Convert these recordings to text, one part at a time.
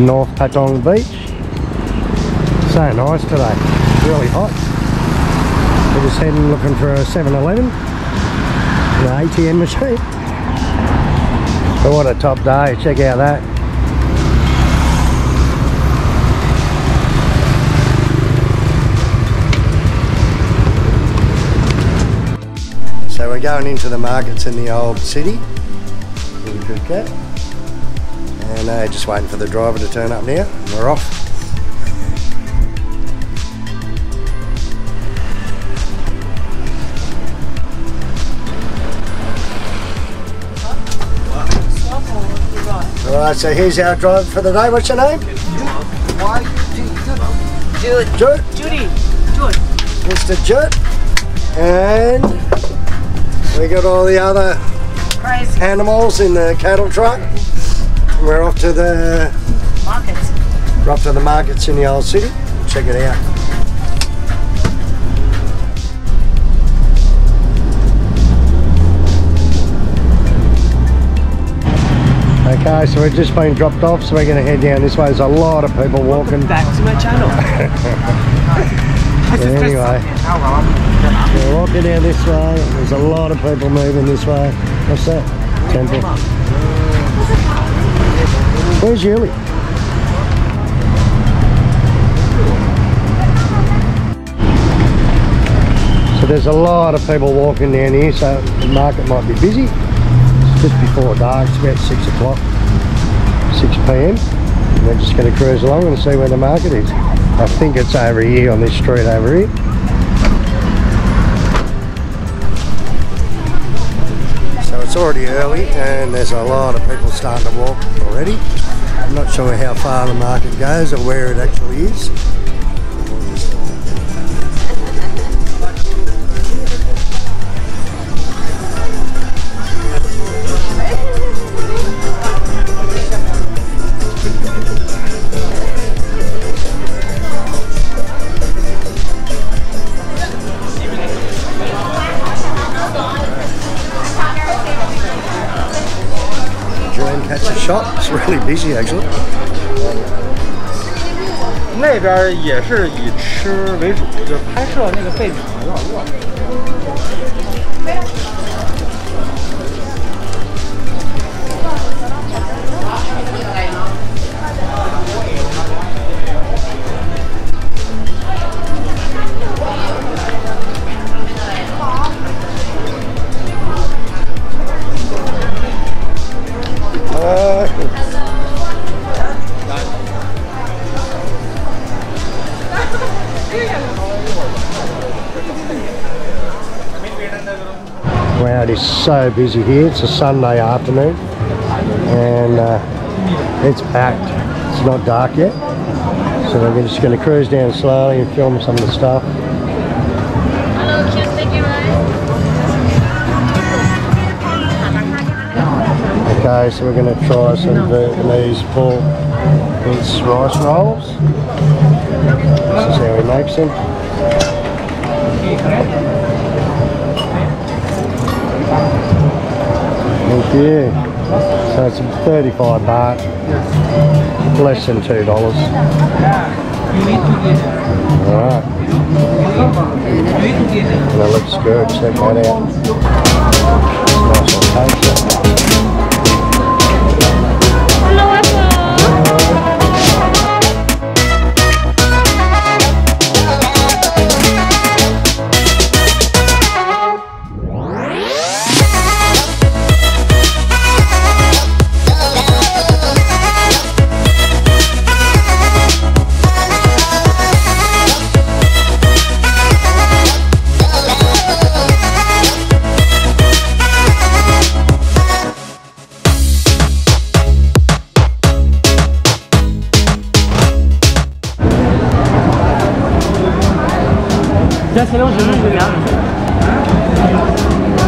in North Patong Beach. So nice today, really hot. We're just heading looking for a 7-Eleven, an ATM machine. But what a top day, check out that. So we're going into the markets in the old city in Phuket, and just waiting for the driver to turn up now. We're off. Alright, so here's our driver for the day. What's your name? Jude. Jude? Judy. Jude. Mr. Jude. And we got all the other crazy animals in the cattle truck. We're off to the markets. We're off to the markets in the old city. Check it out. Okay, so we've just been dropped off, so we're going to head down this way. There's a lot of people walking. Welcome back to my channel. Anyway, we're walking down this way. There's a lot of people moving this way. What's that? Temple. Where's Yuli? So there's a lot of people walking down here, so the market might be busy. It's just before dark, it's about 6 o'clock, 6 p.m. And we're just going to cruise along and see where the market is. I think it's over here on this street over here. So it's already early and there's a lot of people starting to walk already. I'm not sure how far the market goes or where it actually is. Catch a shop. It's really busy actually. 那边也是以吃为主，就是拍摄那个背景有点乱。Wow, it is so busy here. It's a Sunday afternoon and it's packed. It's not dark yet, so we're just going to cruise down slowly and film some of the stuff. Hello, cute sticky rice. Okay, so we're going to try some Vietnamese pork mince rice rolls. This is how he makes them. Thank you. So it's 35 baht, less than $2. Alright. And it looks good, check that out. It's nice and tasty.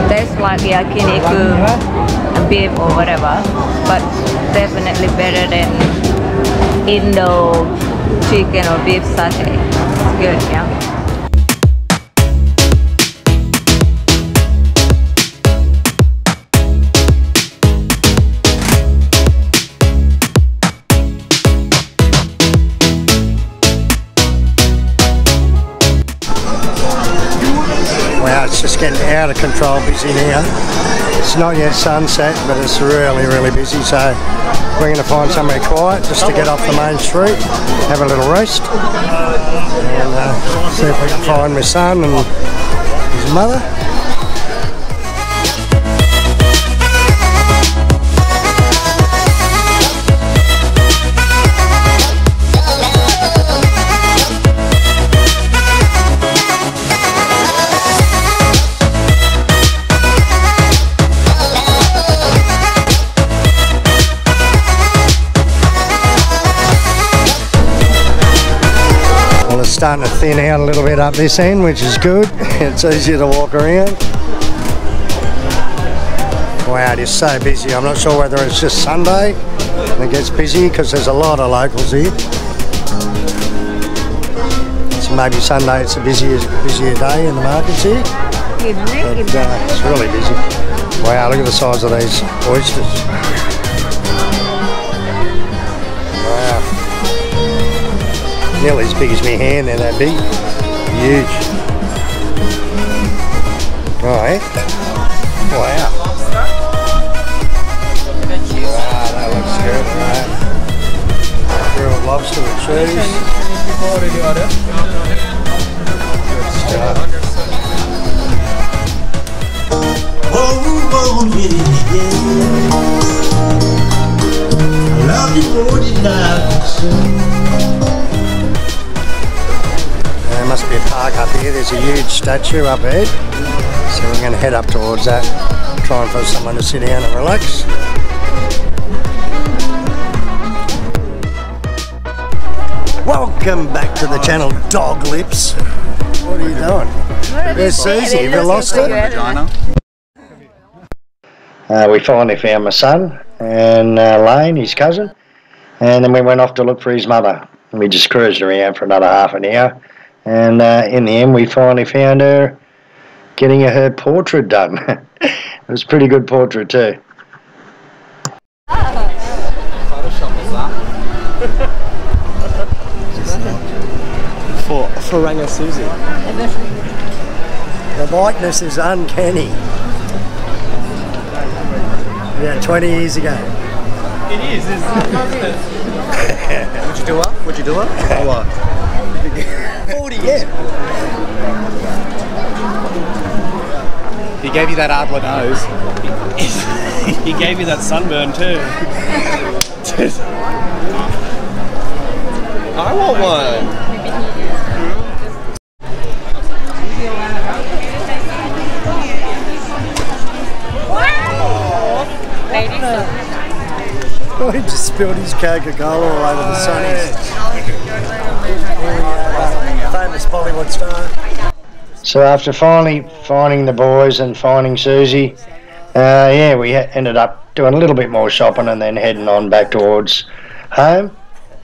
Tastes like yakiniku, beef or whatever, but definitely better than Indo chicken or beef satay. It's good, yeah. just getting out of control busy now. It's not yet sunset, but it's really, really busy. So we're going to find somewhere quiet just to get off the main street, have a little rest, and see if we can find my son and his mother. It's starting to thin out a little bit up this end, which is good. It's easier to walk around. Wow, it is so busy. I'm not sure whether it's just Sunday and it gets busy because there's a lot of locals here. So maybe Sunday it's a busier day in the markets here. But it's really busy. Wow, look at the size of these oysters. Nearly as big as my hand, they're that big. Huge. Alright. Wow. Wow, that looks good, right? Grilled lobster with cheese. Good stuff. I love you more than there must be a park up here. There's a huge statue up ahead, so we're going to head up towards that, try and find someone to sit down and relax. Welcome back to the channel, Dog Lips. What are you doing? There's Susie. Have you lost her? We finally found my son and Lane, his cousin, and then we went off to look for his mother. We just cruised around for another half an hour. And in the end, we finally found her getting her portrait done. It was a pretty good portrait too. For Ranga Susie. The likeness is uncanny. Yeah, 20 years ago. It is, isn't it? Would you do her? Would you do her? Or what? 40, yeah. He gave you that arbor nose. He gave you that sunburn too. I want one. Oh, he just spilled his Coca-Cola all over the sunnies. Famous Bollywood star. So after finally finding the boys and finding Susie, yeah, we ended up doing a little bit more shopping and then heading on back towards home.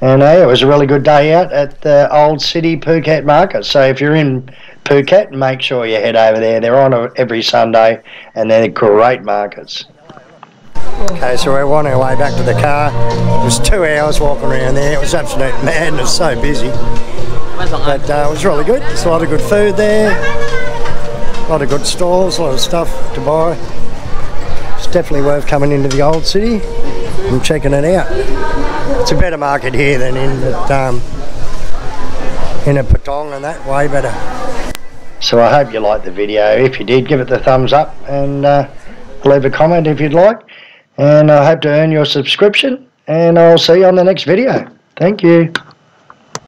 And it was a really good day out at the Old City Phuket Market. So if you're in Phuket, make sure you head over there. They're on every Sunday and they're great markets. Okay, so we're on our way back to the car. It was 2 hours walking around there. It was absolute madness, so busy. But it was really good. There's a lot of good food there, a lot of good stalls, a lot of stuff to buy. It's definitely worth coming into the Old City and checking it out. It's a better market here than in a Patong and that, way better. So I hope you liked the video. If you did, give it the thumbs up and leave a comment if you'd like. And I hope to earn your subscription, and I'll see you on the next video. Thank you.